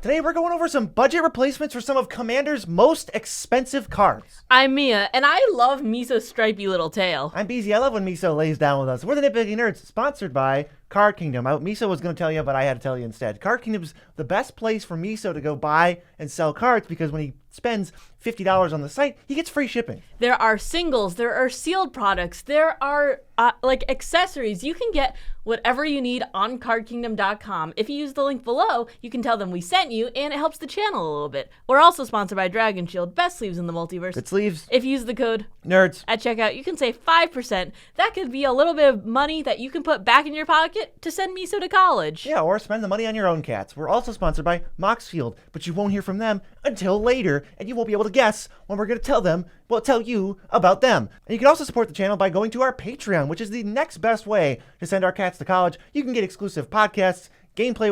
Today we're going over some budget replacements for some of Commander's most expensive cards. I'm Mia, and I love Miso's stripy little tail. I'm BZ. I love when Miso lays down with us. We're the Nitpicking Nerds, sponsored by Card Kingdom. Miso was going to tell you, but I had to tell you instead. Card Kingdom's the best place for Miso to go buy and sell cards because when he spends $50 on the site, he gets free shipping. There are singles, there are sealed products, there are accessories. You can get whatever you need on cardkingdom.com. If you use the link below, you can tell them we sent you, and it helps the channel a little bit. We're also sponsored by Dragon Shield, best sleeves in the multiverse. Good sleeves. If you use the code Nerds at checkout, you can save 5%. That could be a little bit of money that you can put back in your pocket to send Miso to college. Yeah, or spend the money on your own cats. We're also sponsored by Moxfield, but you won't hear from them until later, and you won't be able to guess when we're going to tell you about them. And you can also support the channel by going to our Patreon, which is the next best way to send our cats to college. You can get exclusive podcasts, gameplay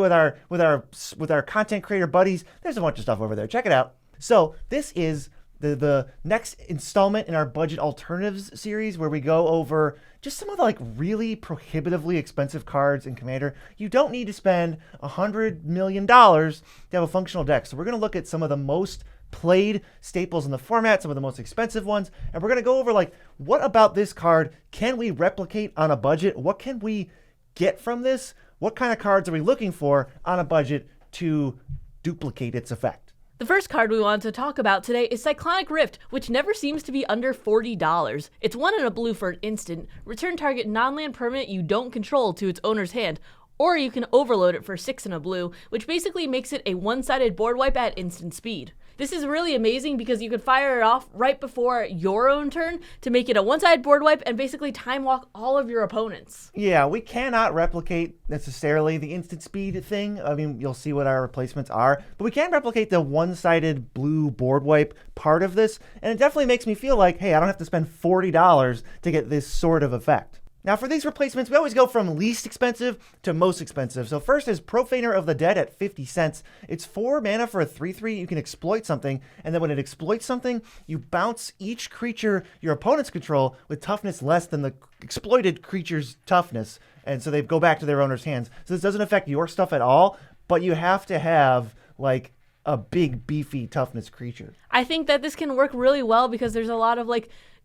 with our content creator buddies. There's a bunch of stuff over there. Check it out. So this is the next installment in our budget alternatives series where we go over just some of the really prohibitively expensive cards in Commander. You don't need to spend $100 million to have a functional deck. So we're going to look at some of the most played staples in the format, some of the most expensive ones, and we're going to go over what about this card can we replicate on a budget? What can we get from this? What kind of cards are we looking for on a budget to duplicate its effect? The first card we want to talk about today is Cyclonic Rift, which never seems to be under $40. It's 1 and a blue for an instant. Return target non-land permanent you don't control to its owner's hand. Or you can overload it for 6 and a blue, which basically makes it a one-sided board wipe at instant speed. This is really amazing because you could fire it off right before your own turn to make it a one-sided board wipe and basically time walk all of your opponents. Yeah, we cannot replicate necessarily the instant speed thing. I mean, you'll see what our replacements are, but we can replicate the one-sided blue board wipe part of this, and it definitely makes me feel like, hey, I don't have to spend $40 to get this sort of effect. Now for these replacements, we always go from least expensive to most expensive. So first is Profaner of the Dead at 50 cents. It's 4 mana for a 3/3. You can exploit something, and then when it exploits something, you bounce each creature your opponents control with toughness less than the exploited creature's toughness. And so they go back to their owner's hands. So this doesn't affect your stuff at all, but you have to have a big beefy toughness creature. I think that this can work really well because there's a lot of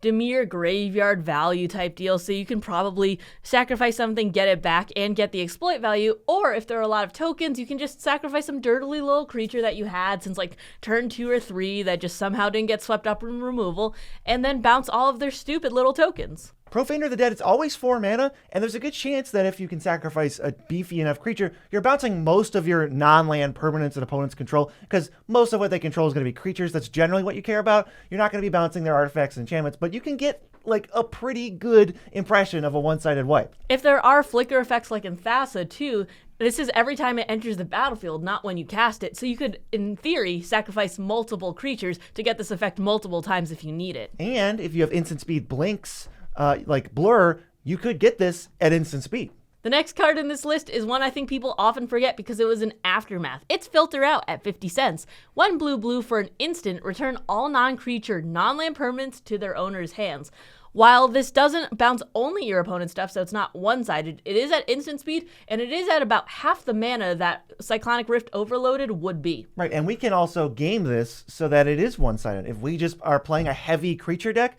Dimir graveyard value type deal, so you can probably sacrifice something, get it back, and get the exploit value. Or if there are a lot of tokens, you can just sacrifice some dirtily little creature that you had since turn 2 or 3 that just somehow didn't get swept up in removal, and then bounce all of their stupid little tokens. Profaner of the Dead, it's always 4 mana, and there's a good chance that if you can sacrifice a beefy enough creature, you're bouncing most of your non-land permanents and opponents control, because most of what they control is going to be creatures. That's generally what you care about. You're not going to be bouncing their artifacts and enchantments, but you can get a pretty good impression of a one-sided wipe. If there are flicker effects like in Thassa too, this is every time it enters the battlefield, not when you cast it. So you could, in theory, sacrifice multiple creatures to get this effect multiple times if you need it. And if you have instant speed blinks, like Blur, you could get this at instant speed. The next card in this list is one I think people often forget because it was an Aftermath. It's Filter Out at 50 cents. 1 blue for an instant, return all non-creature, non-land permanents to their owner's hands. While this doesn't bounce only your opponent's stuff, so it's not one-sided, it is at instant speed, and it is at about half the mana that Cyclonic Rift Overloaded would be. Right, and we can also game this so that it is one-sided. If we just are playing a heavy creature deck,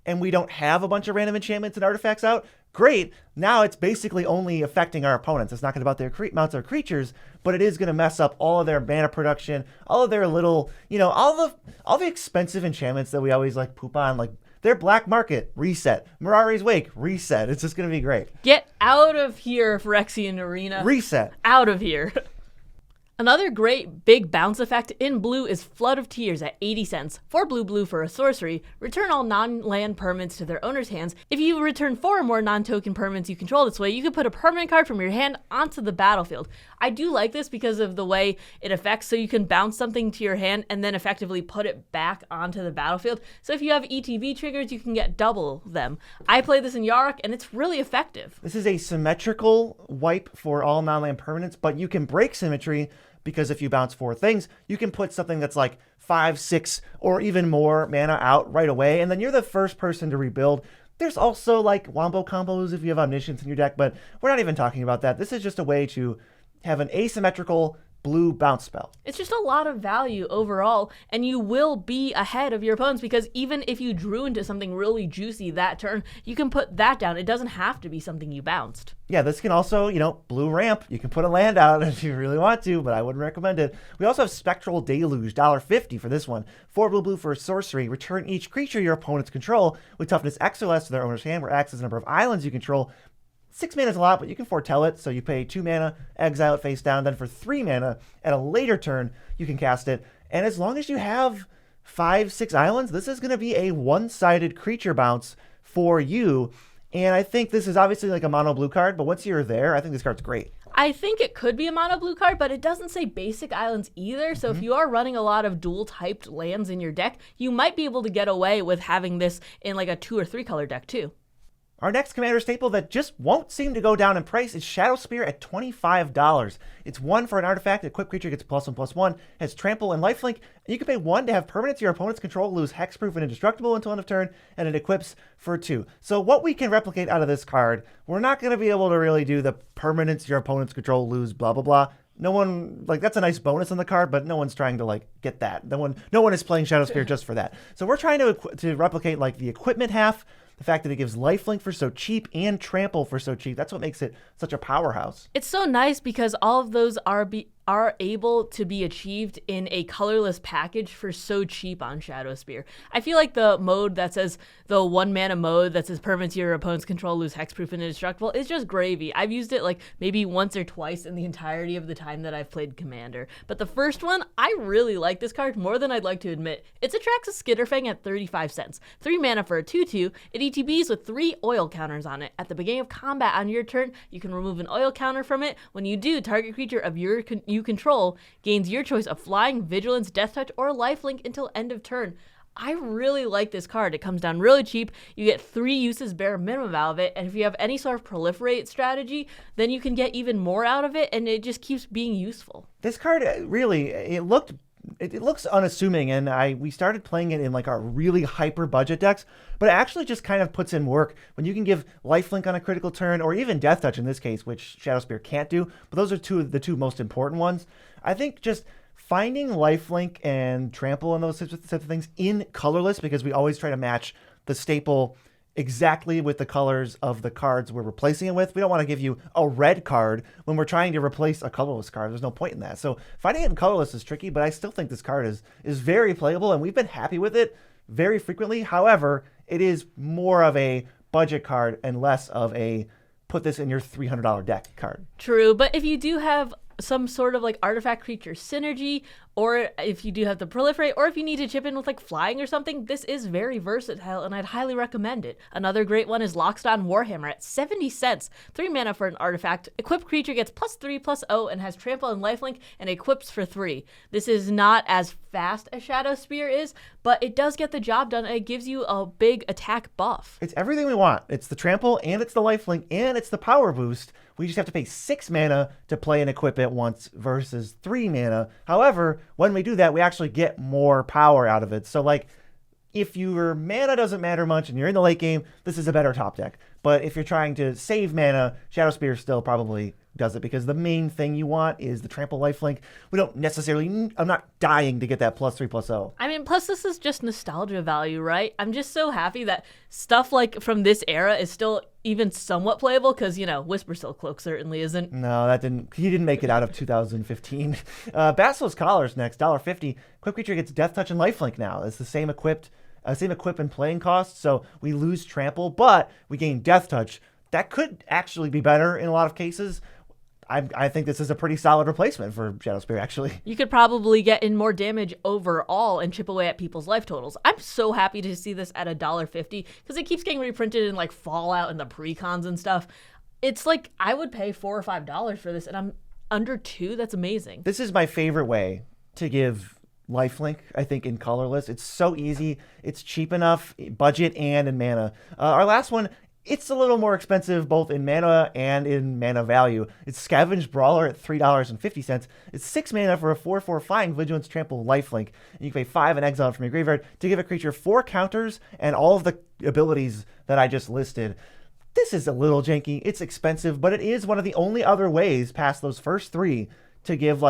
and we don't have a bunch of random enchantments and artifacts out, great. Now it's basically only affecting our opponents. It's not going to about their mounts or creatures, but it is going to mess up all of their mana production, all of their little, all the expensive enchantments that we always poop on, their Black Market, reset. Mirari's Wake, reset. It's just going to be great. Get out of here, Phyrexian Arena. Reset. Out of here. Another great big bounce effect in blue is Flood of Tears at 80 cents. 4 blue for a sorcery. Return all non-land permanents to their owner's hands. If you return 4 or more non-token permanents you control this way, you can put a permanent card from your hand onto the battlefield. I do like this because of the way it affects, so you can bounce something to your hand and then effectively put it back onto the battlefield. So if you have ETB triggers, you can get double them. I play this in Yarok, and it's really effective. This is a symmetrical wipe for all non-land permanents, but you can break symmetry because if you bounce 4 things, you can put something that's 5, 6, or even more mana out right away, and then you're the first person to rebuild. There's also wombo combos if you have Omniscience in your deck, but we're not even talking about that. This is just a way to have an asymmetrical blue bounce spell. It's just a lot of value overall, and you will be ahead of your opponents because even if you drew into something really juicy that turn, you can put that down. It doesn't have to be something you bounced. Yeah, this can also, blue ramp. You can put a land out if you really want to, but I wouldn't recommend it. We also have Spectral Deluge, $1.50 for this one. 4 blue for a sorcery. Return each creature your opponents control with toughness X or less to their owner's hand, where X is the number of islands you control. 6 mana is a lot, but you can foretell it. So you pay 2 mana, exile it face down. Then for 3 mana, at a later turn, you can cast it. And as long as you have 5-6 islands, this is going to be a one-sided creature bounce for you. And I think this is obviously like a mono blue card, but once you're there, I think this card's great. I think it could be a mono blue card, but it doesn't say basic islands either. So if you are running a lot of dual typed lands in your deck, you might be able to get away with having this in like a 2 or 3 color deck too. Our next commander staple that just won't seem to go down in price is Shadow Spear at $25. It's 1 for an artifact. Equipped creature gets +1/+1, has trample and lifelink, and you can pay 1 to have permanents your opponent's control lose hexproof and indestructible until end of turn, and it equips for 2. So what we can replicate out of this card, we're not going to be able to really do the permanents your opponent's control lose blah blah blah. No one, that's a nice bonus on the card, but no one's trying to get that. No one is playing Shadow Spear just for that. So we're trying to replicate the equipment half. The fact that it gives lifelink for so cheap and trample for so cheap, that's what makes it such a powerhouse. It's so nice because all of those are able to be achieved in a colorless package for so cheap on Shadow Spear. I feel like the mode that says, the 1 mana mode that says permanents your opponent's control lose hexproof and indestructible is just gravy. I've used it maybe once or twice in the entirety of the time that I've played Commander. But the first one, I really like this card more than I'd like to admit. It's Atraxa Skitterfang at 35 cents. 3 mana for a 2/2. It ETBs with 3 oil counters on it. At the beginning of combat on your turn, you can remove an oil counter from it. When you do, target creature of you control gains your choice of flying, vigilance, death touch, or lifelink until end of turn. I really like this card. It comes down really cheap. You get 3 uses bare minimum out of it, and if you have any sort of proliferate strategy, then you can get even more out of it, and it just keeps being useful. This card really, it looks unassuming, and we started playing it in our really hyper budget decks, but it actually just kind of puts in work when you can give lifelink on a critical turn, or even death touch in this case, which Shadow Spear can't do, but those are the two most important ones. I think just finding lifelink and trample and those types of things in colorless, because we always try to match the staple exactly with the colors of the cards we're replacing it with. We don't want to give you a red card when we're trying to replace a colorless card. There's no point in that. So finding it in colorless is tricky, but I still think this card is very playable, and we've been happy with it very frequently. However, it is more of a budget card and less of a put this in your $300 deck card. True, but if you do have some sort of artifact creature synergy, or if you do have the proliferate, or if you need to chip in with flying or something, this is very versatile, and I'd highly recommend it. Another great one is Lockstone Warhammer at 70 cents. 3 mana for an artifact. Equipped creature gets +3/+0 and has trample and lifelink, and equips for 3. This is not as fast as Shadow Spear is, but it does get the job done, and it gives you a big attack buff. It's everything we want. It's the trample, and it's the lifelink, and it's the power boost. We just have to pay 6 mana to play and equip it once versus 3 mana. However, when we do that, we actually get more power out of it. So if your mana doesn't matter much and you're in the late game, this is a better top deck. But if you're trying to save mana, Shadow Spear still probably does it, because the main thing you want is the trample lifelink. We don't necessarily, I'm not dying to get that +3/+0. I mean, plus this is just nostalgia value, right? I'm just so happy that stuff from this era is still even somewhat playable, because, Whisper Silk Cloak certainly isn't. No, he didn't make it out of 2015. Basilisk Collar's next, $1.50. Equipped creature gets death touch and lifelink now. It's the same equip and playing cost, so we lose trample, but we gain death touch. That could actually be better in a lot of cases. I think this is a pretty solid replacement for Shadow Spear, actually. You could probably get in more damage overall and chip away at people's life totals. I'm so happy to see this at $1.50, because it keeps getting reprinted in Fallout and the precons and stuff. It's I would pay $4 or $5 for this, and I'm under $2. That's amazing. This is my favorite way to give lifelink, I think, in colorless. It's so easy. It's cheap enough, budget and in mana. Our last one, it's a little more expensive both in mana and in mana value. It's Scavenged Brawler at $3.50. It's 6 mana for a 4/4 flying, vigilance, trample, lifelink. And you can pay 5 and exile from your graveyard to give a creature 4 counters and all of the abilities that I just listed. This is a little janky. It's expensive, but it is one of the only other ways past those first 3 to give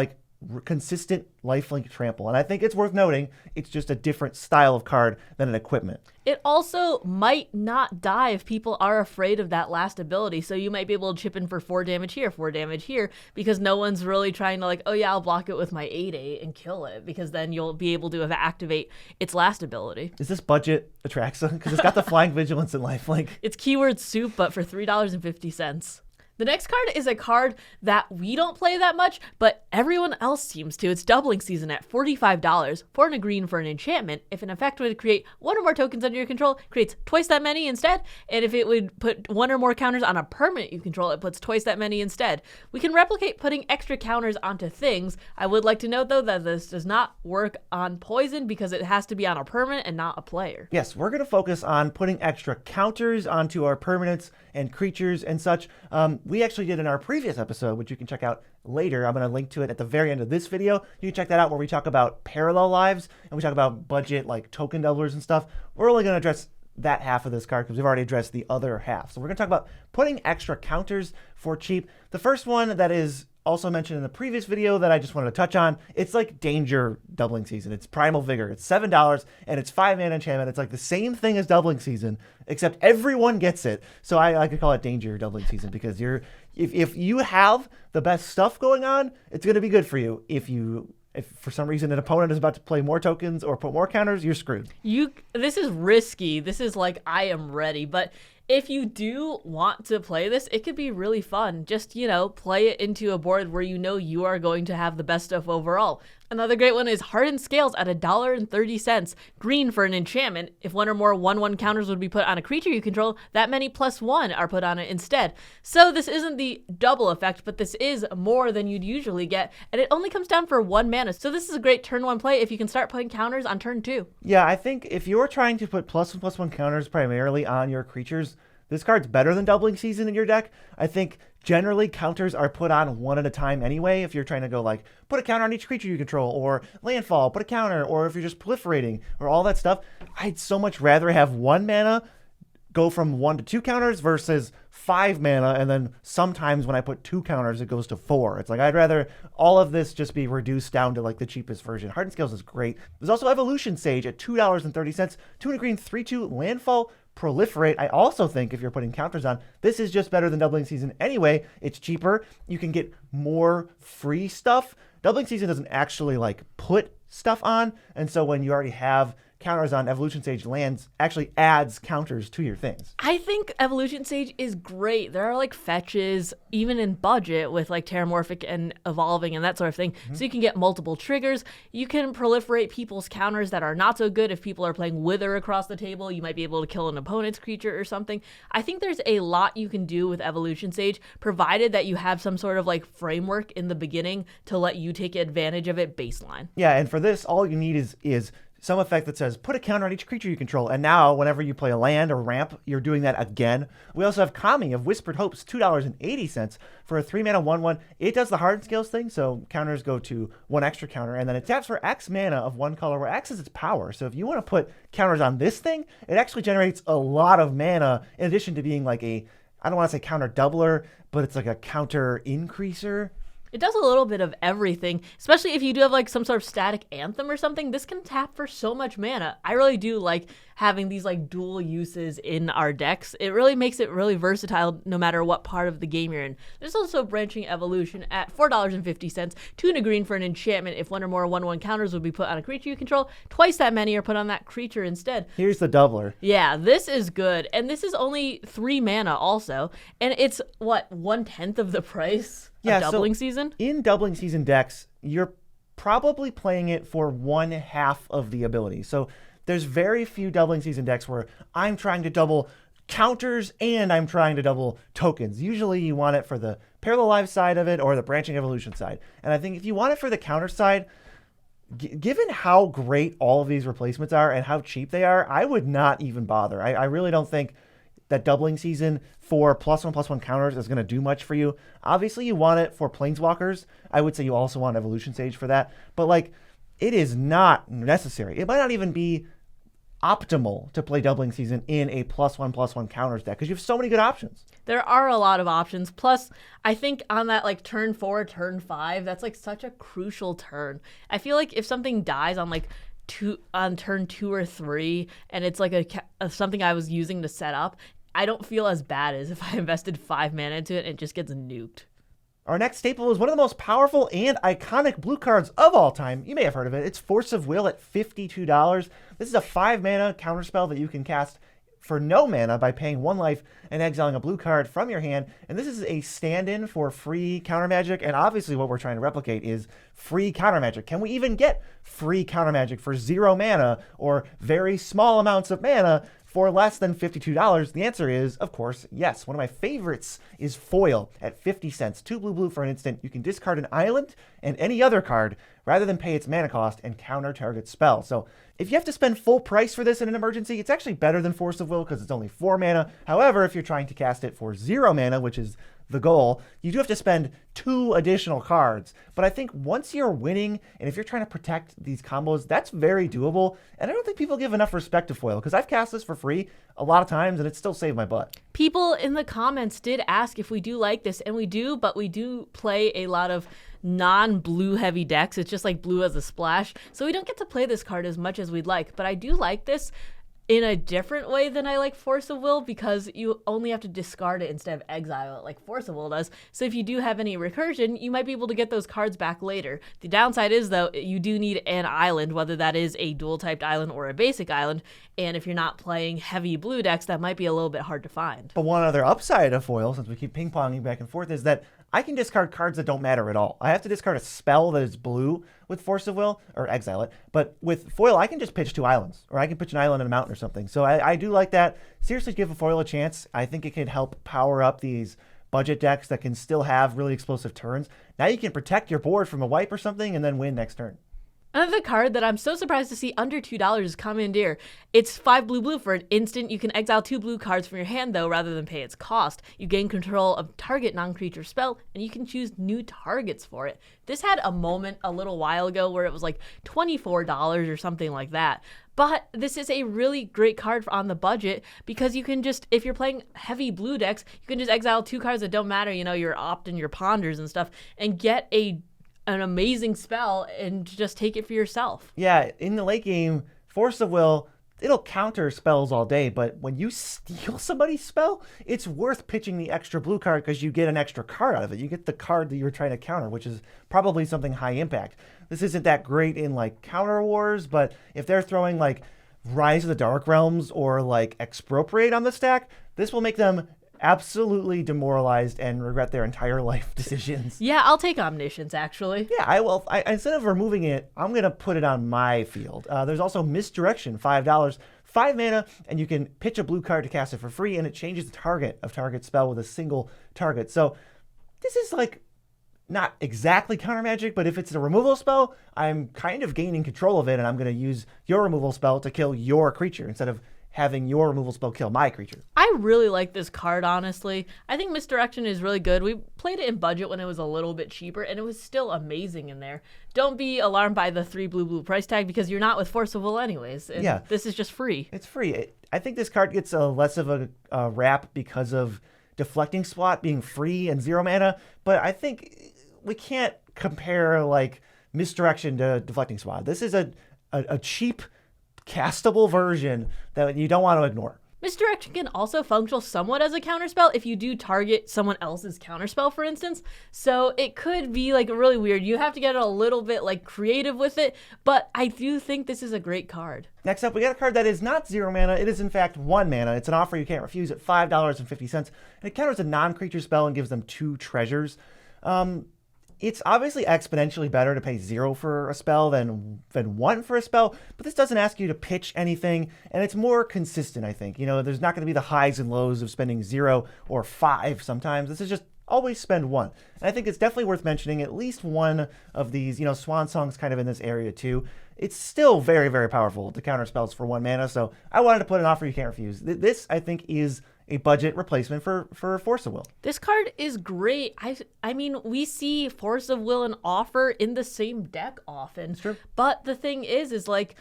consistent lifelink trample. And I think it's worth noting it's just a different style of card than an equipment. It also might not die if people are afraid of that last ability. So you might be able to chip in for 4 damage here, 4 damage here, because no one's really trying to like, oh yeah, I'll block it with my 8/8 and kill it, because then you'll be able to activate its last ability. Is this budget Atraxa? Because it's got the Flying Vigilance and lifelink. It's keyword soup, but for $3.50. The next card is a card that we don't play that much, but everyone else seems to. It's Doubling Season at $45, 4 and a green for an enchantment. If an effect would create 1 or more tokens under your control, it creates twice that many instead. And if it would put 1 or more counters on a permanent you control, it puts twice that many instead. We can replicate putting extra counters onto things. I would like to note, though, that this does not work on poison because it has to be on a permanent and not a player. Yes, we're going to focus on putting extra counters onto our permanents and creatures and such. We actually did in our previous episode, which you can check out later. I'm going to link to it at the very end of this video. You can check that out where we talk about parallel lives and we talk about budget like token doublers and stuff. We're only going to address that half of this card because we've already addressed the other half. So we're going to talk about putting extra counters for cheap. The first one that is also mentioned in the previous video that I just wanted to touch on, it's like Danger Doubling Season. It's Primal Vigor. It's $7 and it's 5 mana enchantment. It's like the same thing as Doubling Season, except everyone gets it. So I like to call it Danger Doubling Season because if you have the best stuff going on, it's going to be good for you. If for some reason an opponent is about to play more tokens or put more counters, you're screwed. This is risky. This is like, I am ready. But if you do want to play this, it could be really fun. Just, play it into a board where you are going to have the best stuff overall. Another great one is Hardened Scales at $1.30. Green for an enchantment. If 1 or more 1/1 counters would be put on a creature you control, that many +1 are put on it instead. So this isn't the double effect, but this is more than you'd usually get, and it only comes down for 1 mana. So this is a great turn 1 play if you can start putting counters on turn 2. Yeah, I think if you're trying to put +1/+1 counters primarily on your creatures, this card's better than Doubling Season in your deck. I think generally counters are put on 1 at a time anyway. If you're trying to go like, put a counter on each creature you control, or landfall, put a counter, or if you're just proliferating, or all that stuff. I'd so much rather have 1 mana go from 1 to 2 counters versus 5 mana, and then sometimes when I put 2 counters, it goes to 4. It's like, I'd rather all of this just be reduced down to like the cheapest version. Hardened Scales is great. There's also Evolution Sage at $2.30, 2 and a green, 3/2, landfall, proliferate. I also think if you're putting counters on, this is just better than Doubling Season anyway. It's cheaper. You can get more free stuff. Doubling Season doesn't actually like put stuff on, and so when you already have counters on, Evolution Sage lands actually adds counters to your things. I think Evolution Sage is great. There are like fetches, even in budget, with like Terramorphic and Evolving and that sort of thing. So you can get multiple triggers. You can proliferate people's counters that are not so good. If people are playing Wither across the table, you might be able to kill an opponent's creature or something. I think there's a lot you can do with Evolution Sage, provided that you have some sort of like framework in the beginning to let you take advantage of it baseline. Yeah, and for this, all you need is some effect that says put a counter on each creature you control, and now whenever you play a land or ramp, you're doing that again. We also have Kami of Whispered Hopes, $2.80 for a 3 mana 1/1. It does the Hardened Scales thing, so counters go to 1 extra counter, and then it taps for X mana of 1 color, where X is its power. So if you want to put counters on this thing, it actually generates a lot of mana in addition to being like I don't want to say counter doubler, but it's like a counter increaser. It does a little bit of everything, especially if you do have like some sort of static anthem or something. This can tap for so much mana. I really do like having these like dual uses in our decks. It really makes it really versatile no matter what part of the game you're in. There's also Branching Evolution at $4.50, 2 and a green for an enchantment. If 1 or more 1/1 counters would be put on a creature you control, twice that many are put on that creature instead. Here's the doubler. Yeah, this is good. And this is only 3 mana also. And it's, 1/10 of the price? Yeah, Doubling Season? In Doubling Season decks, you're probably playing it for 1/2 of the ability. So there's very few Doubling Season decks where I'm trying to double counters and I'm trying to double tokens. Usually you want it for the Parallel Live side of it or the Branching Evolution side. And I think if you want it for the counter side, given how great all of these replacements are and how cheap they are, I would not even bother. I really don't think that Doubling Season for +1/+1 counters is going to do much for you. Obviously, you want it for Planeswalkers. I would say you also want Evolution Sage for that. But, like, it is not necessary. It might not even be optimal to play Doubling Season in a +1/+1 counters deck because you have so many good options. There are a lot of options. Plus, I think on that like turn 4, turn 5, that's like such a crucial turn. I feel like if something dies on like on turn 2 or 3, and it's like something I was using to set up, I don't feel as bad as if I invested 5 mana into it and it just gets nuked. Our next staple is one of the most powerful and iconic blue cards of all time. You may have heard of it. It's Force of Will at $52. This is a 5-mana counterspell that you can cast for no mana by paying 1 life and exiling a blue card from your hand. And this is a stand-in for free counter magic. And obviously what we're trying to replicate is free counter magic. Can we even get free counter magic for 0 mana or very small amounts of mana for less than $52? The answer is, of course, yes. One of my favorites is Foil at 50 cents. 2 blue for an instant. You can discard an island and any other card rather than pay its mana cost and counter target spell. So if you have to spend full price for this in an emergency, it's actually better than Force of Will because it's only 4 mana. However, if you're trying to cast it for 0 mana, which is the goal, you do have to spend 2 additional cards. But I think once you're winning, and if you're trying to protect these combos, that's very doable. And I don't think people give enough respect to Foil, because I've cast this for free a lot of times, and it still saved my butt. People in the comments did ask if we do like this, and we do, but we do play a lot of non-blue heavy decks. It's just like blue as a splash. So we don't get to play this card as much as we'd like, but I do like this in a different way than I like Force of Will, because you only have to discard it instead of exile it like Force of Will does. So if you do have any recursion, you might be able to get those cards back later. The downside is, though, you do need an island, whether that is a dual-typed island or a basic island. And if you're not playing heavy blue decks, that might be a little bit hard to find. But one other upside of Foil, since we keep ping-ponging back and forth, is that I can discard cards that don't matter at all. I have to discard a spell that is blue with Force of Will, or exile it. But with Foil, I can just pitch 2 islands, or I can pitch an island and a mountain or something. So I do like that. Seriously, give a Foil a chance. I think it can help power up these budget decks that can still have really explosive turns. Now you can protect your board from a wipe or something and then win next turn. Another card that I'm so surprised to see under $2 is Commandeer. It's 5 blue for an instant. You can exile 2 blue cards from your hand, though, rather than pay its cost. You gain control of target non-creature spell, and you can choose new targets for it. This had a moment a little while ago where it was like $24 or something like that. But this is a really great card on the budget, because you can just, if you're playing heavy blue decks, you can just exile 2 cards that don't matter, your Opt and your Ponders and stuff, and get an amazing spell and just take it for yourself. Yeah, in the late game, Force of Will, it'll counter spells all day, but when you steal somebody's spell, it's worth pitching the extra blue card because you get an extra card out of it. You get the card that you were trying to counter, which is probably something high impact. This isn't that great in like Counter Wars, but if they're throwing like Rise of the Dark Realms or like Expropriate on the stack, this will make them absolutely demoralized and regret their entire life decisions. Yeah, I'll take Omniscience, actually. Yeah, I will. Instead of removing it, I'm going to put it on my field. There's also Misdirection, $5, 5 mana, and you can pitch a blue card to cast it for free, and it changes the target of target spell with a single target. So this is like not exactly counter magic, but if it's a removal spell, I'm kind of gaining control of it, and I'm going to use your removal spell to kill your creature instead of having your removal spell kill my creature. I really like this card, honestly. I think Misdirection is really good. We played it in budget when it was a little bit cheaper, and it was still amazing in there. Don't be alarmed by the 3 blue price tag, because you're not with Force of Will anyways. And yeah, this is just free. It's free. I think this card gets less of a rap because of Deflecting Swat being free and 0 mana, but I think we can't compare like Misdirection to Deflecting Swat. This is a cheap castable version that you don't want to ignore. Misdirection can also function somewhat as a counterspell if you do target someone else's counterspell, for instance. So it could be like really weird. You have to get a little bit like creative with it, but I do think this is a great card. Next up, we got a card that is not 0 mana. It is in fact 1 mana. It's an offer you can't refuse at $5.50, and it counters a non-creature spell and gives them 2 treasures. It's obviously exponentially better to pay 0 for a spell than 1 for a spell, but this doesn't ask you to pitch anything, and it's more consistent, I think. There's not going to be the highs and lows of spending 0 or 5 sometimes. This is just always spend 1. And I think it's definitely worth mentioning at least one of these, Swan Song's kind of in this area too. It's still very, very powerful to counter spells for 1 mana, so I wanted to put an offer you can't refuse. This, I think, is a budget replacement for Force of Will. This card is great. I mean, we see Force of Will and Offer in the same deck often. It's true. But the thing is like,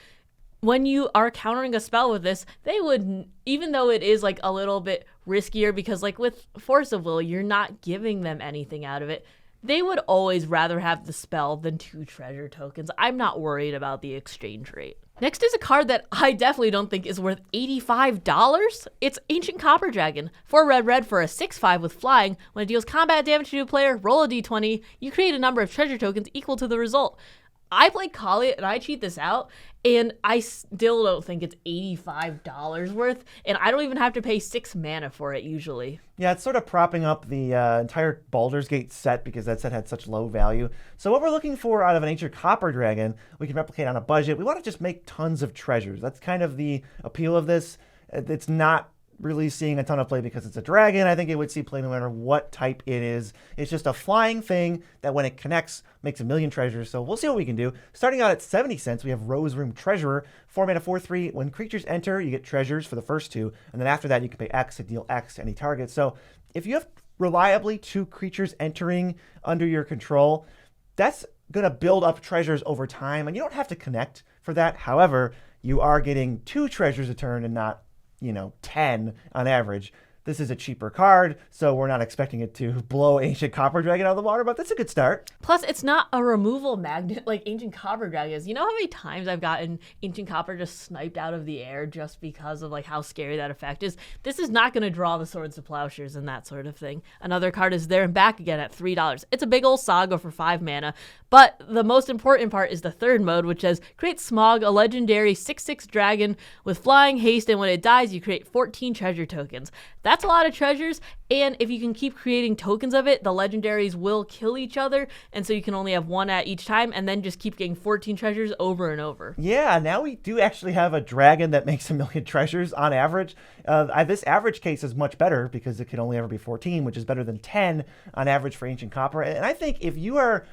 when you are countering a spell with this, they would, even though it is like a little bit riskier because like with Force of Will, you're not giving them anything out of it. They would always rather have the spell than 2 treasure tokens. I'm not worried about the exchange rate. Next is a card that I definitely don't think is worth $85. It's Ancient Copper Dragon. 4 red for a 6/5 with flying. When it deals combat damage to a player, roll a d20. You create a number of treasure tokens equal to the result. I play Kali and I cheat this out, and I still don't think it's $85 worth, and I don't even have to pay 6 mana for it usually. Yeah, it's sort of propping up the entire Baldur's Gate set because that set had such low value. So what we're looking for out of an Ancient Copper Dragon, we can replicate on a budget. We want to just make tons of treasures. That's kind of the appeal of this. It's not really seeing a ton of play because it's a dragon. I think it would see play no matter what type it is. It's just a flying thing that when it connects makes 1,000,000 treasures. So we'll see what we can do. Starting out at 70 cents, we have Rose Room Treasurer. 4 mana 4/3. When creatures enter, you get treasures for the first 2. And then after that, you can pay X to deal X to any target. So if you have reliably 2 creatures entering under your control, that's going to build up treasures over time. And you don't have to connect for that. However, you are getting 2 treasures a turn and not 10 on average. This is a cheaper card, so we're not expecting it to blow Ancient Copper Dragon out of the water, but that's a good start. Plus, it's not a removal magnet like Ancient Copper Dragon is. You know how many times I've gotten Ancient Copper just sniped out of the air just because of like how scary that effect is? This is not going to draw the Swords to Plowshares and that sort of thing. Another card is There and Back again at $3. It's a big old saga for 5 mana, but the most important part is the third mode, which says create Smog, a legendary 6/6 dragon with flying, haste, and when it dies, you create 14 treasure tokens. That's a lot of treasures, and if you can keep creating tokens of it, the legendaries will kill each other, and so you can only have 1 at each time, and then just keep getting 14 treasures over and over. Yeah, now we do actually have a dragon that makes 1,000,000 treasures on average. This average case is much better because it can only ever be 14, which is better than 10 on average for Ancient Copper. And I think if you are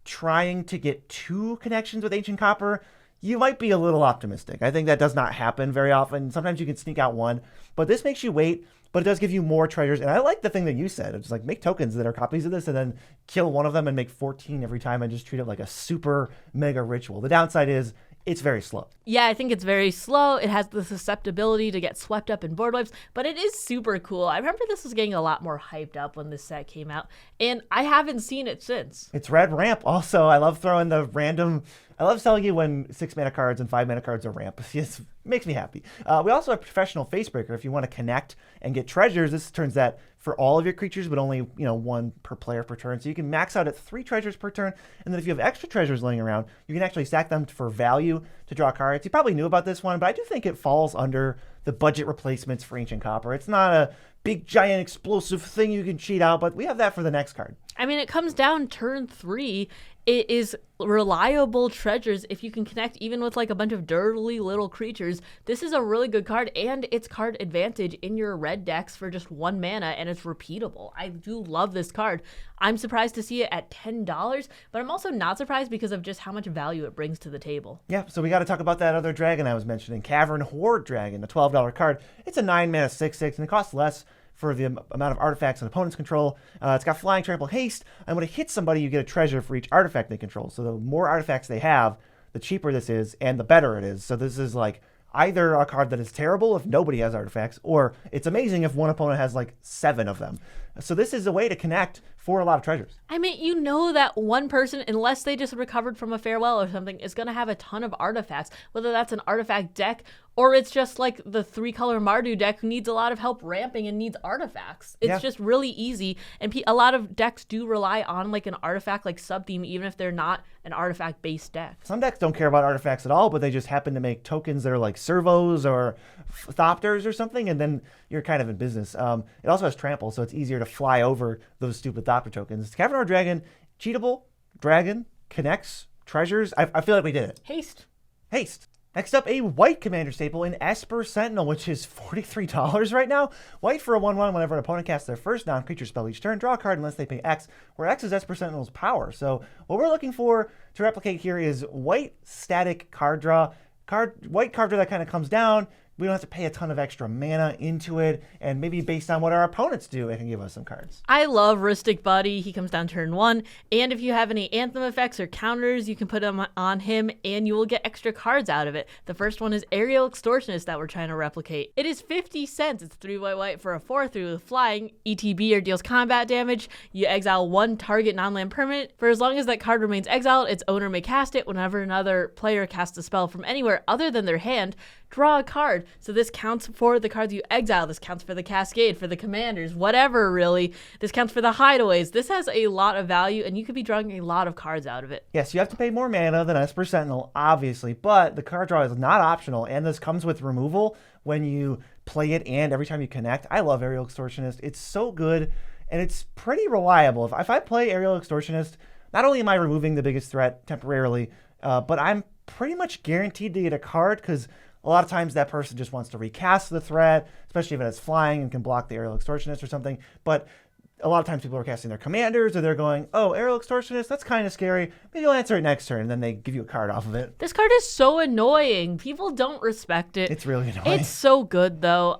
trying to get 2 connections with Ancient Copper, you might be a little optimistic. I think that does not happen very often. Sometimes you can sneak out 1, but this makes you wait, but it does give you more treasures. And I like the thing that you said. It's like make tokens that are copies of this and then kill one of them and make 14 every time and just treat it like a super mega ritual. The downside is it's very slow. Yeah, I think it's very slow. It has the susceptibility to get swept up in board wipes, but it is super cool. I remember this was getting a lot more hyped up when this set came out, and I haven't seen it since. It's red ramp also. I love throwing the random... I love selling you when 6 mana cards and 5 mana cards are ramp. It makes me happy. We also have Professional Facebreaker. If you want to connect and get treasures, this turns that for all of your creatures, but only 1 per player per turn. So you can max out at 3 treasures per turn. And then if you have extra treasures laying around, you can actually stack them for value to draw cards. You probably knew about this one, but I do think it falls under the budget replacements for Ancient Copper. It's not a big, giant, explosive thing you can cheat out, but we have that for the next card. I mean, it comes down turn 3. It is reliable treasures if you can connect even with like a bunch of dirty little creatures. This is a really good card, and it's card advantage in your red decks for just 1 mana, and it's repeatable. I do love this card. I'm surprised to see it at $10, but I'm also not surprised because of just how much value it brings to the table. Yeah, so we got to talk about that other dragon I was mentioning, Cavern Horde Dragon, a $12 card. It's a 9 mana 6/6, and it costs less for the amount of artifacts an opponents control. It's got flying, trample, haste, and when it hits somebody, you get a treasure for each artifact they control. So the more artifacts they have, the cheaper this is, and the better it is. So this is like either a card that is terrible if nobody has artifacts, or it's amazing if one opponent has like 7 of them. So this is a way to connect for a lot of treasures. I mean, you know that one person, unless they just recovered from a farewell or something, is going to have a ton of artifacts, whether that's an artifact deck or it's just like the 3-color Mardu deck who needs a lot of help ramping and needs artifacts. It's just really easy, and a lot of decks do rely on like an artifact like sub-theme, even if they're not an artifact-based deck. Some decks don't care about artifacts at all, but they just happen to make tokens that are like servos or thopters or something, and then you're kind of in business. It also has trample, so it's easier to fly over those stupid thopter tokens. Cavern Horde Dragon, cheatable, dragon, connects, treasures. I feel like we did it. Haste. Next up, a white commander staple in Esper Sentinel, which is $43 right now. White for a 1/1 whenever an opponent casts their first non-creature spell each turn, draw a card unless they pay X, where X is Esper Sentinel's power. So what we're looking for to replicate here is white static card draw. White card draw that kind of comes down, We don't have to pay a ton of extra mana into it, and maybe based on what our opponents do, it can give us some cards. I love Ristic Buddy. He comes down turn 1, and if you have any Anthem effects or counters, you can put them on him, and you will get extra cards out of it. The first one is Aerial Extortionist that we're trying to replicate. It is 50 cents. It's 3 white for a 4/3 with flying. ETB or deals combat damage. You exile one target non-land permanent. For as long as that card remains exiled, its owner may cast it. Whenever another player casts a spell from anywhere other than their hand, draw a card. So this counts for the cards you exile. This counts for the Cascade, for the Commanders, whatever really. This counts for the Hideaways. This has a lot of value, and you could be drawing a lot of cards out of it. Yes, you have to pay more mana than Esper Sentinel, obviously, but the card draw is not optional, and this comes with removal when you play it and every time you connect. I love Aerial Extortionist. It's so good, and it's pretty reliable. If I play Aerial Extortionist, not only am I removing the biggest threat temporarily, but I'm pretty much guaranteed to get a card because a lot of times that person just wants to recast the threat, especially if it has flying and can block the Aerial Extortionist or something. But a lot of times people are casting their commanders or they're going, oh, Aerial Extortionist, that's kind of scary. Maybe I'll answer it next turn. And then they give you a card off of it. This card is so annoying. People don't respect it. It's really annoying. It's so good, though.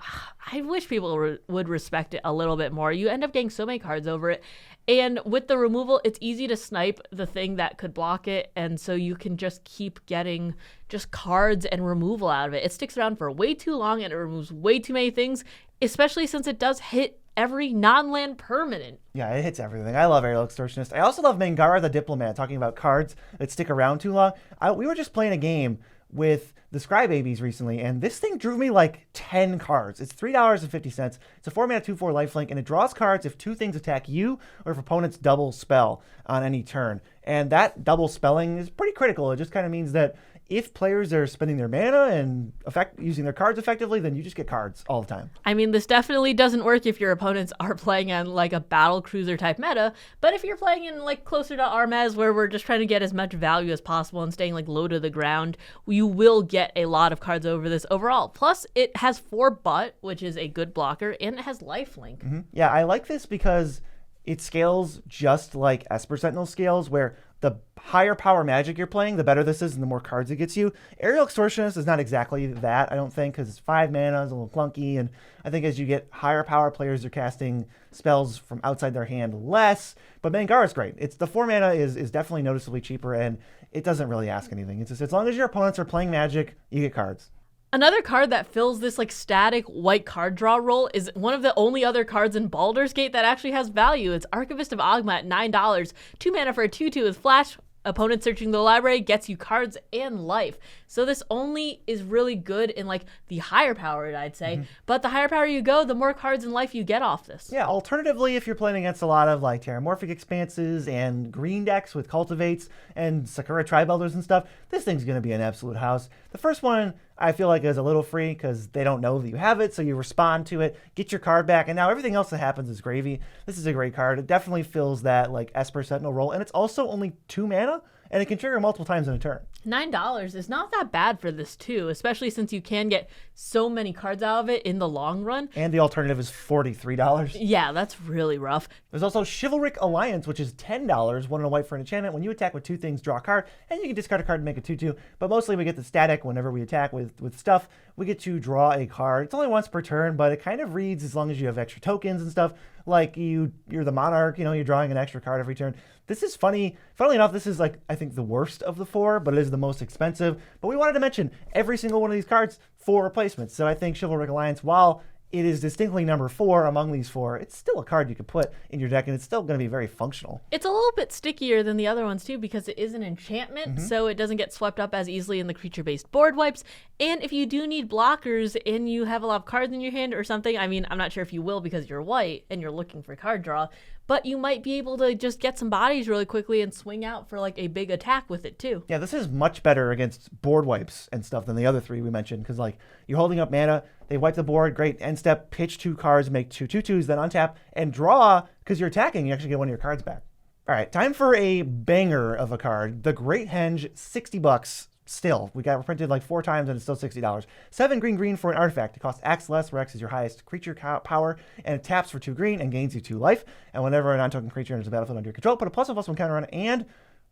I wish people would respect it a little bit more. You end up getting so many cards over it. And with the removal, it's easy to snipe the thing that could block it. And so you can just keep getting just cards and removal out of it. It sticks around for way too long and it removes way too many things, especially since it does hit every non-land permanent. Yeah, it hits everything. I love Aerial Extortionist. I also love Mangara the Diplomat, talking about cards that stick around too long. We were just playing a game with the Scry Babies recently, and this thing drew me like 10 cards. It's $3.50. It's a 4-mana 2/4 lifelink, and it draws cards if 2 things attack you or if opponents double spell on any turn. And that double spelling is pretty critical. It just kind of means that if players are spending their mana and using their cards effectively, then you just get cards all the time. I mean, this definitely doesn't work if your opponents are playing on like a battle cruiser type meta, but if you're playing in like closer to Armez where we're just trying to get as much value as possible and staying like low to the ground, you will get a lot of cards over this overall. Plus, it has 4 butt, which is a good blocker, and it has lifelink. Mm-hmm. Yeah, I like this because it scales just like Esper Sentinel scales, where the higher power magic you're playing, the better this is and the more cards it gets you. Aerial Extortionist is not exactly that, I don't think, because it's 5 mana, it's a little clunky, and I think as you get higher power, players are casting spells from outside their hand less, but Mangara is great. The 4 mana is definitely noticeably cheaper, and it doesn't really ask anything. It's just, as long as your opponents are playing Magic, you get cards. Another card that fills this like static white card draw role is one of the only other cards in Baldur's Gate that actually has value. It's Archivist of Ogma at $9, 2 mana for a 2/2 with flash. Opponent searching the library gets you cards and life. So this only is really good in like the higher powered, I'd say. But the higher power you go, the more cards and life you get off this. Yeah, alternatively, if you're playing against a lot of like Terramorphic Expanses and green decks with Cultivates and Sakura Tribe Elders and stuff, this thing's going to be an absolute house. The first one I feel like is a little free because they don't know that you have it, so you respond to it, get your card back, and now everything else that happens is gravy. This is a great card. It definitely fills that like Esper Sentinel role, and it's also only 2 mana, and it can trigger multiple times in a turn. $9 is not that bad for this too, especially since you can get so many cards out of it in the long run. And the alternative is $43. Yeah, that's really rough. There's also Chivalric Alliance, which is $10, 1 and a white for an enchantment. When you attack with 2 things, draw a card, and you can discard a card and make a 2/2. But mostly we get the static whenever we attack with stuff. We get to draw a card. It's only once per turn, but it kind of reads, as long as you have extra tokens and stuff, like you're the Monarch, you're drawing an extra card every turn. This is funny. Funnily enough, this is like, I think, the worst of the 4, but it is the most expensive. But we wanted to mention every single one of these cards for replacements. So I think Chivalric Alliance, while it is distinctly number 4 among these 4, it's still a card you could put in your deck, and it's still going to be very functional. It's a little bit stickier than the other ones too because it is an enchantment, so it doesn't get swept up as easily in the creature-based board wipes. And if you do need blockers and you have a lot of cards in your hand or something, I mean, I'm not sure if you will because you're white and you're looking for card draw, but you might be able to just get some bodies really quickly and swing out for like a big attack with it too. Yeah, this is much better against board wipes and stuff than the other 3 we mentioned, because like you're holding up mana, they wipe the board, great, end step, pitch 2 cards, make 2 2/2s, then untap and draw. Because you're attacking, you actually get one of your cards back. All right, time for a banger of a card. The Great Henge, $60 still. We got reprinted like 4 times and it's still $60. 7 green for an artifact. It costs X less, where X is your highest creature power, and it taps for 2 green and gains you 2 life. And whenever a non-token creature enters the battlefield under your control, put a +1/+1 counter on it, and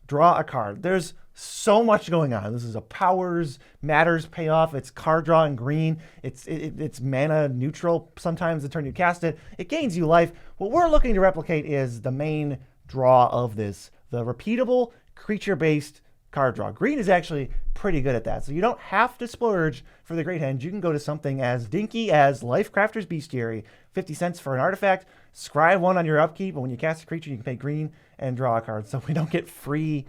draw a card. There's so much going on. This is a powers, matters payoff. It's card draw in green. It's mana neutral sometimes the turn you cast it. It gains you life. What we're looking to replicate is the main draw of this, the repeatable creature-based card draw. Green is actually pretty good at that. So you don't have to splurge for the Great Henge. You can go to something as dinky as Lifecrafter's Bestiary, 50 cents for an artifact, scry 1 on your upkeep, and when you cast a creature, you can pay green and draw a card. So we don't get free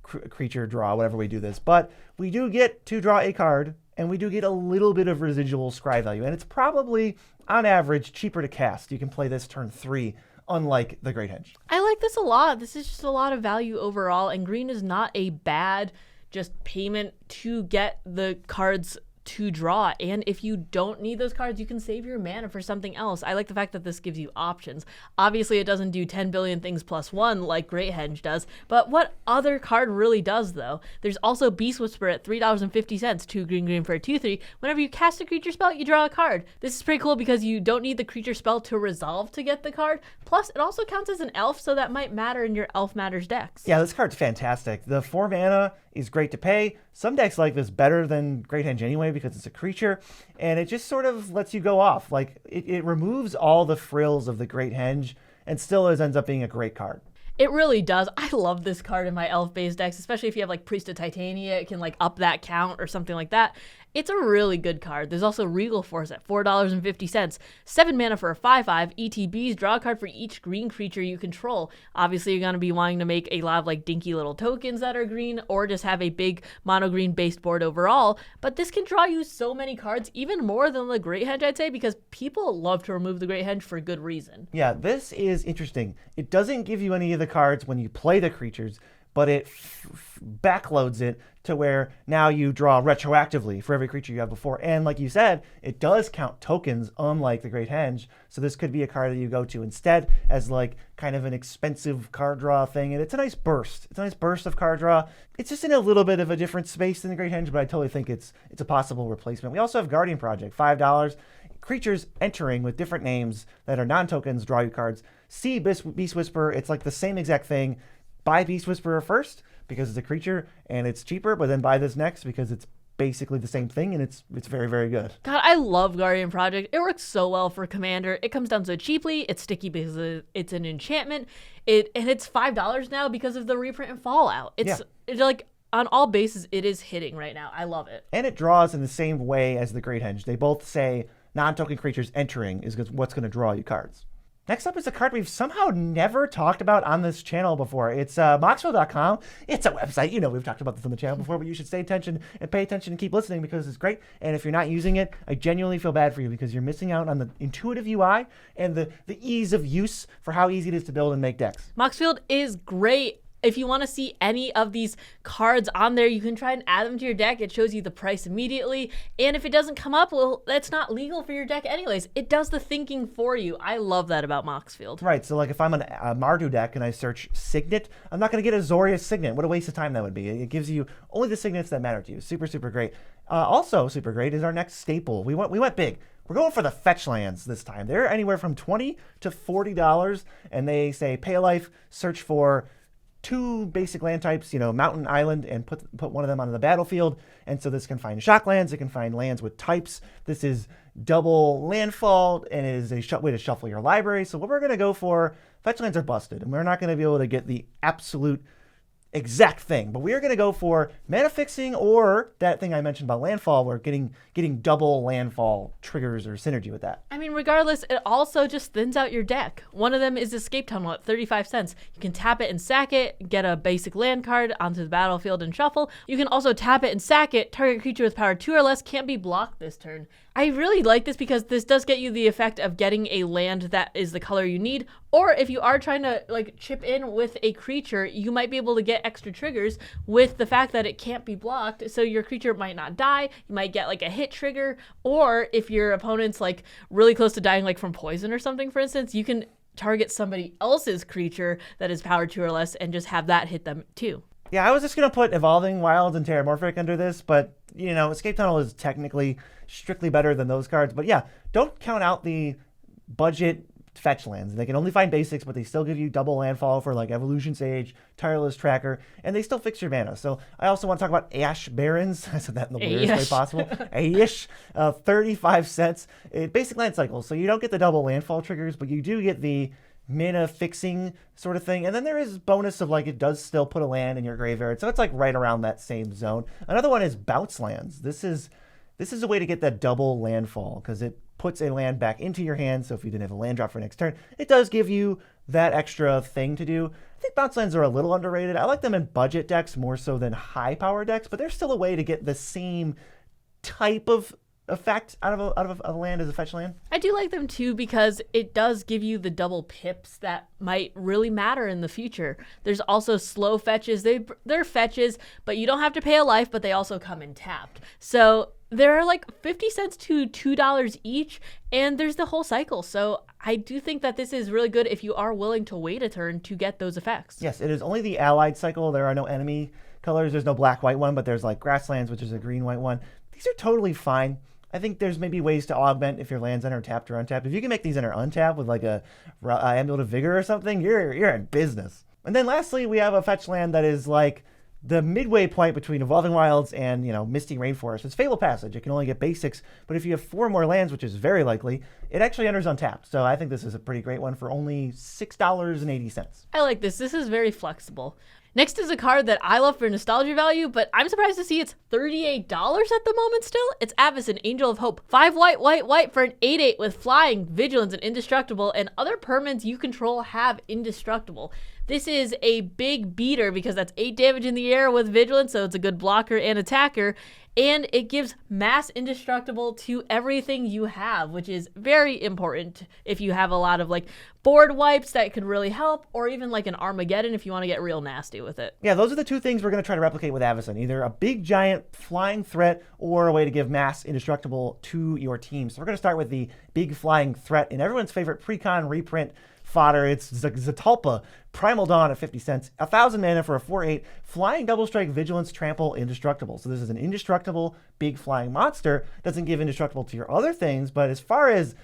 creature draw whenever we do this. But we do get to draw a card, and we do get a little bit of residual scry value. And it's probably, on average, cheaper to cast. You can play this turn 3, unlike the Great Henge. I like this a lot. This is just a lot of value overall, and green is not a bad just payment to get the cards to draw. And if you don't need those cards, you can save your mana for something else. I like the fact that this gives you options. Obviously, it doesn't do 10 billion things plus 1 like Great Henge does, but what other card really does, though? There's also Beast Whisperer at $3.50, 2 green for a 2/3. Whenever you cast a creature spell, you draw a card. This is pretty cool because you don't need the creature spell to resolve to get the card. Plus, it also counts as an elf, so that might matter in your Elf Matters decks. Yeah, this card's fantastic. The 4 mana is great to pay. Some decks like this better than Great Henge anyway because it's a creature, and it just sort of lets you go off. Like, it removes all the frills of the Great Henge and still ends up being a great card. It really does. I love this card in my elf-based decks, especially if you have like Priest of Titania. It can like up that count or something like that. It's a really good card. There's also Regal Force at $4.50. 7 mana for a 5/5. ETBs, draw a card for each green creature you control. Obviously, you're going to be wanting to make a lot of like dinky little tokens that are green or just have a big mono green based board overall. But this can draw you so many cards, even more than the Great Henge, I'd say, because people love to remove the Great Henge for good reason. Yeah, this is interesting. It doesn't give you any of the cards when you play the creatures, but it backloads it to where now you draw retroactively for every creature you have before. And like you said, it does count tokens, unlike the Great Henge. So this could be a card that you go to instead as like kind of an expensive card draw thing. And it's a nice burst. It's a nice burst of card draw. It's just in a little bit of a different space than the Great Henge, but I totally think it's a possible replacement. We also have Guardian Project, $5. Creatures entering with different names that are non-tokens draw you cards. See Beast Whisperer. It's like the same exact thing. Buy Beast Whisperer first because it's a creature and it's cheaper, but then buy this next because it's basically the same thing and it's very, very good. God, I love Guardian Project. It works so well for Commander. It comes down so cheaply. It's sticky because it's an enchantment. And it's $5 now because of the reprint and Fallout. It's like on all bases, it is hitting right now. I love it. And it draws in the same way as the Great Henge. They both say non-token creatures entering is what's going to draw you cards. Next up is a card we've somehow never talked about on this channel before. It's Moxfield.com. It's a website. You know we've talked about this on the channel before, but you should pay attention and keep listening because it's great. And if you're not using it, I genuinely feel bad for you because you're missing out on the intuitive UI and the ease of use for how easy it is to build and make decks. Moxfield is great. If you want to see any of these cards on there, you can try and add them to your deck. It shows you the price immediately. And if it doesn't come up, well, that's not legal for your deck anyways. It does the thinking for you. I love that about Moxfield. Right. So like if I'm a Mardu deck and I search Signet, I'm not going to get a Zorius Signet. What a waste of time that would be. It gives you only the signets that matter to you. Super, super great. Also super great is our next staple. We went big. We're going for the fetch lands this time. They're anywhere from $20 to $40, and they say pay a life, search for 2 basic land types, mountain, island, and put one of them on the battlefield. And so this can find shock lands. It can find lands with types. This is double landfall, and it is a way to shuffle your library. So what we're going to go for, fetch lands are busted, and we're not going to be able to get the absolute exact thing, but we're going to go for mana fixing or that thing I mentioned about landfall. We're getting double landfall triggers or synergy with that. I mean, regardless, it also just thins out your deck. One of them is Escape Tunnel at 35 cents. You can tap it and sack it, get a basic land card onto the battlefield and shuffle. You can also tap it and sack it. Target creature with power 2 or less can't be blocked this turn. I really like this because this does get you the effect of getting a land that is the color you need, or if you are trying to like chip in with a creature, you might be able to get extra triggers with the fact that it can't be blocked, so your creature might not die. You might get like a hit trigger, or if your opponent's like really close to dying like from poison or something, for instance, you can target somebody else's creature that is power 2 or less and just have that hit them too. Yeah, I was just going to put Evolving Wilds and Terramorphic under this, but, Escape Tunnel is technically strictly better than those cards. But yeah, don't count out the budget fetch lands. They can only find basics, but they still give you double landfall for like Evolution Sage, Tireless Tracker, and they still fix your mana. So I also want to talk about Ash Barons. I said that in the weirdest way possible. Ash, 35 cents. Basic land cycle. So you don't get the double landfall triggers, but you do get the mana fixing sort of thing. And then there is bonus of like it does still put a land in your graveyard. So it's like right around that same zone. Another one is Bounce Lands. This is a way to get that double landfall because it puts a land back into your hand. So if you didn't have a land drop for next turn, it does give you that extra thing to do. I think bounce lands are a little underrated. I like them in budget decks more so than high power decks, but there's still a way to get the same type of effect out of a land as a fetch land. I do like them too because it does give you the double pips that might really matter in the future. There's also slow fetches. They're fetches, but you don't have to pay a life, but they also come in tapped. So they're like 50 cents to $2 each, and there's the whole cycle. So I do think that this is really good if you are willing to wait a turn to get those effects. Yes, it is only the allied cycle. There are no enemy colors. There's no black-white one, but there's like grasslands, which is a green-white one. These are totally fine. I think there's maybe ways to augment if your lands enter tapped or untapped. If you can make these enter untapped with like a Amulet of Vigor or something, you're in business. And then lastly, we have a fetch land that is like the midway point between Evolving Wilds and, Misty Rainforest. It's Fabled Passage. It can only get basics, but if you have 4 more lands, which is very likely, it actually enters untapped. So I think this is a pretty great one for only $6.80. I like this. This is very flexible. Next is a card that I love for nostalgia value, but I'm surprised to see it's $38 at the moment still. It's Avacyn, Angel of Hope. 5 white for an 8/8 with flying, vigilance, and indestructible, and other permanents you control have indestructible. This is a big beater because that's 8 damage in the air with vigilance, so it's a good blocker and attacker. And it gives mass indestructible to everything you have, which is very important if you have a lot of like board wipes that could really help, or even like an Armageddon if you want to get real nasty with it. Yeah, those are the two things we're going to try to replicate with Avacyn. Either a big giant flying threat or a way to give mass indestructible to your team. So we're going to start with the big flying threat in everyone's favorite pre-con reprint fodder. It's Zatalpa, Primal Dawn at 50 cents, 1,000 mana for a 4/8, flying double strike, vigilance, trample, indestructible. So this is an indestructible big flying monster. Doesn't give indestructible to your other things, but as far as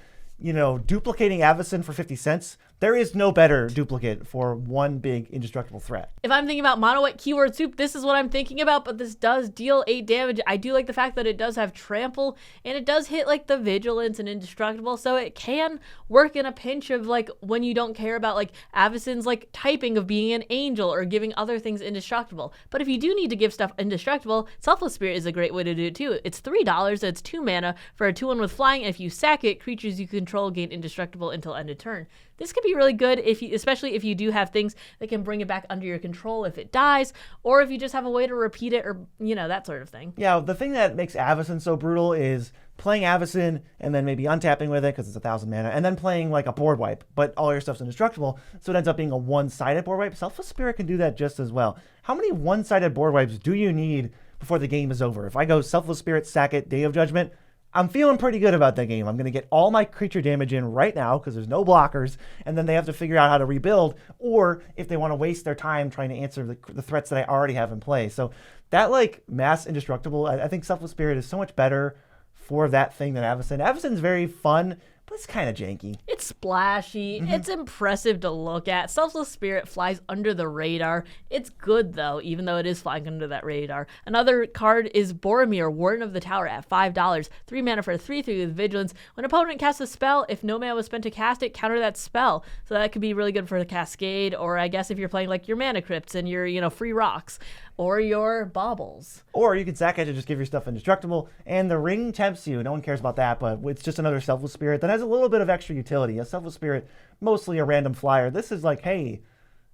duplicating Avacyn for 50 cents, there is no better duplicate for one big indestructible threat. If I'm thinking about mono white keyword soup, this is what I'm thinking about, but this does deal 8 damage. I do like the fact that it does have trample, and it does hit like the vigilance and indestructible, so it can work in a pinch of like when you don't care about like Avacyn's like typing of being an angel or giving other things indestructible. But if you do need to give stuff indestructible, Selfless Spirit is a great way to do it too. It's $3, it's 2 mana for a 2/1 with flying, and if you sack it, creatures you control gain indestructible until end of turn. This could be really good especially if you do have things that can bring it back under your control if it dies, or if you just have a way to repeat it, or that sort of thing. Yeah, the thing that makes Avacyn so brutal is playing Avacyn and then maybe untapping with it because it's 1,000 mana, and then playing like a board wipe, but all your stuff's indestructible, so it ends up being a one-sided board wipe. Selfless Spirit can do that just as well. How many one-sided board wipes do you need before the game is over? If I go Selfless Spirit, sack it, Day of Judgment, I'm feeling pretty good about that game. I'm going to get all my creature damage in right now because there's no blockers, and then they have to figure out how to rebuild, or if they want to waste their time trying to answer the threats that I already have in play. So that like mass indestructible, I think Selfless Spirit is so much better for that thing than Avacyn. Avacyn's very fun, but it's kind of janky. It's splashy. It's impressive to look at. Selfless Spirit flies under the radar. It's good, though, even though it is flying under that radar. Another card is Boromir, Warden of the Tower at $5. 3 mana for a 3/3 with Vigilance. When an opponent casts a spell, if no mana was spent to cast it, counter that spell. So that could be really good for the Cascade, or I guess if you're playing like your Mana Crypts and your free rocks, or your Baubles. Or you can sack it to just give your stuff indestructible, and the Ring tempts you. No one cares about that, but it's just another Selfless Spirit that has a little bit of extra utility. A Selfless Spirit, mostly a random flyer. This is like, hey,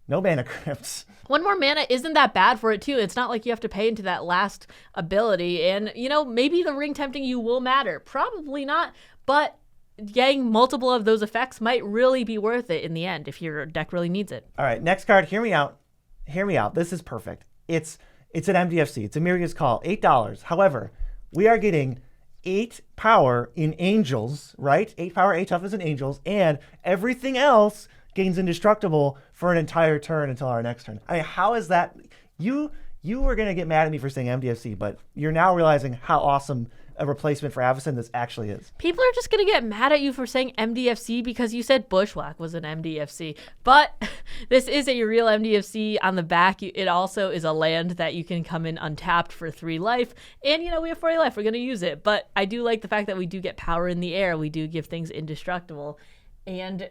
no Mana Crypts. 1 more mana isn't that bad for it too. It's not like you have to pay into that last ability, and maybe the Ring tempting you will matter. Probably not, but getting multiple of those effects might really be worth it in the end if your deck really needs it. All right, next card. Hear me out. Hear me out. This is perfect. It's an MDFC. It's a Myria's Call. $8. However, we are getting 8 power in Angels, right? 8 power, 8 toughness in Angels, and everything else gains indestructible for an entire turn until our next turn. I mean, how is that? You you were going to get mad at me for saying MDFC, but you're now realizing how awesome a replacement for Avacyn this actually is. People are just going to get mad at you for saying MDFC because you said Bushwhack was an MDFC. But this is a real MDFC on the back. It also is a land that you can come in untapped for 3 life. And, we have 40 life. We're going to use it. But I do like the fact that we do get power in the air. We do give things indestructible. And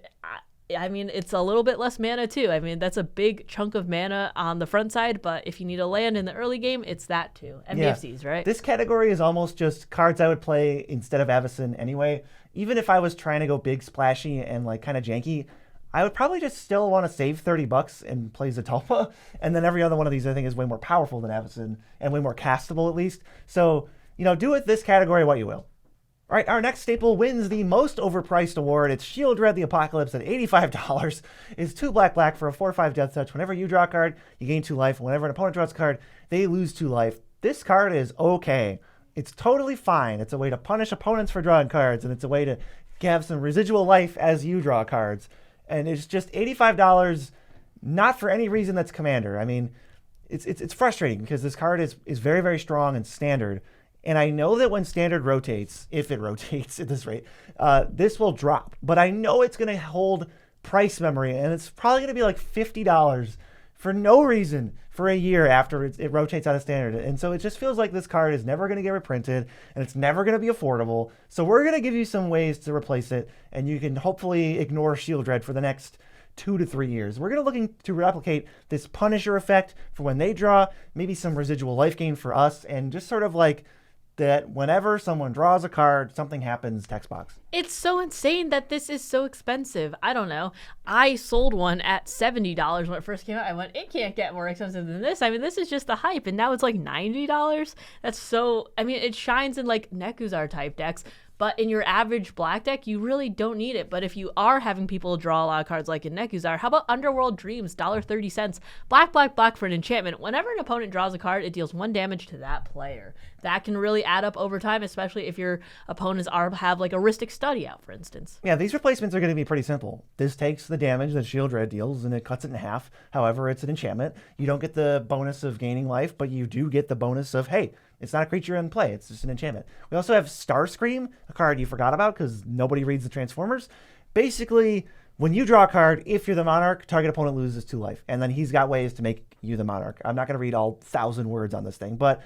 it's a little bit less mana too. That's a big chunk of mana on the front side, but if you need a land in the early game, it's that too. MDFCs, right? This category is almost just cards I would play instead of Avacyn anyway. Even if I was trying to go big, splashy, and kind of janky, I would probably just still want to save $30 and play Zetalpa. And then every other one of these I think is way more powerful than Avacyn and way more castable at least. So, do with this category what you will. All right, our next staple wins the most overpriced award. It's Shieldred the Apocalypse at $85. It's 2 black for a 4/5 death touch. Whenever you draw a card, you gain 2 life. Whenever an opponent draws a card, they lose 2 life. This card is okay. It's totally fine. It's a way to punish opponents for drawing cards, and it's a way to have some residual life as you draw cards. And it's just $85, not for any reason that's Commander. It's frustrating because this card is very, very strong and standard. And I know that when Standard rotates, if it rotates at this rate, this will drop. But I know it's going to hold price memory, and it's probably going to be like $50 for no reason for a year after it rotates out of Standard. And so it just feels like this card is never going to get reprinted, and it's never going to be affordable. So we're going to give you some ways to replace it, and you can hopefully ignore Shieldred for the next 2 to 3 years. We're going to looking to replicate this Punisher effect for when they draw, maybe some residual life gain for us, and just sort of like that whenever someone draws a card, something happens text box. It's so insane that this is so expensive. I don't know. I sold one at $70 when it first came out. I went, it can't get more expensive than this. This is just the hype. And now it's like $90. That's so, it shines in like Nekuzar type decks. But in your average black deck, you really don't need it. But if you are having people draw a lot of cards like in Nekuzar, how about Underworld Dreams, $1.30? Black for an enchantment. Whenever an opponent draws a card, it deals 1 damage to that player. That can really add up over time, especially if your opponents have like a Rhystic Study out, for instance. Yeah, these replacements are going to be pretty simple. This takes the damage that Shieldred deals, and it cuts it in half. However, it's an enchantment. You don't get the bonus of gaining life, but you do get the bonus of, hey, it's not a creature in play. It's just an enchantment. We also have Starscream, a card you forgot about because nobody reads the Transformers. Basically, when you draw a card, if you're the Monarch, target opponent loses 2 life. And then he's got ways to make you the Monarch. I'm not going to read all 1,000 words on this thing. But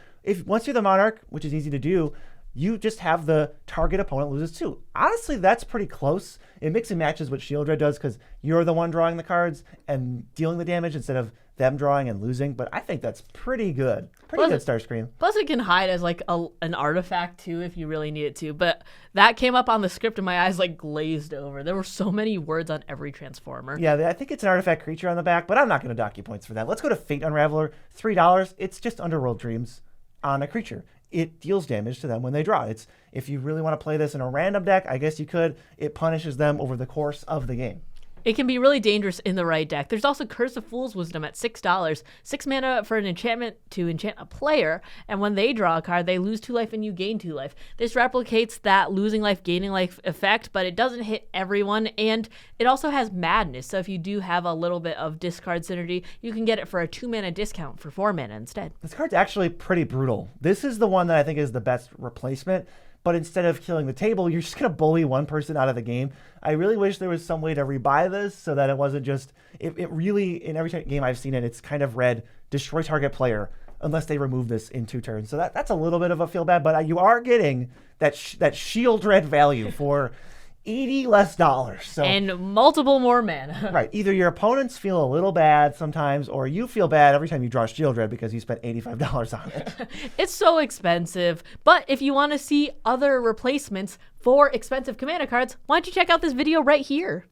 once you're the Monarch, which is easy to do, you just have the target opponent loses 2. Honestly, that's pretty close. It mix and matches what Shieldred does because you're the one drawing the cards and dealing the damage instead of them drawing and losing. But I think that's pretty good. Pretty good Starscream. Plus it can hide as like an artifact too if you really need it to. But that came up on the script and my eyes like glazed over. There were so many words on every Transformer. Yeah, I think it's an artifact creature on the back, but I'm not going to dock you points for that. Let's go to Fate Unraveler. $3. It's just Underworld Dreams on a creature. It deals damage to them when they draw. If you really want to play this in a random deck, I guess you could. It punishes them over the course of the game. It can be really dangerous in the right deck. There's also Curse of Fool's Wisdom at $6. 6 mana for an enchantment to enchant a player, and when they draw a card, they lose 2 life and you gain 2 life. This replicates that losing life, gaining life effect, but it doesn't hit everyone, and it also has Madness. So if you do have a little bit of discard synergy, you can get it for a 2 mana discount for 4 mana instead. This card's actually pretty brutal. This is the one that I think is the best replacement. But instead of killing the table, you're just going to bully one person out of the game. I really wish there was some way to rebuy this so that it wasn't just... It really, in every game I've seen it, it's kind of read, destroy target player, unless they remove this in 2 turns. So that's a little bit of a feel bad, but you are getting that Shieldred value for $80 less. So, and multiple more mana. Right. Either your opponents feel a little bad sometimes, or you feel bad every time you draw Shieldred because you spent $85 on it. It's so expensive. But if you want to see other replacements for expensive Commander cards, why don't you check out this video right here?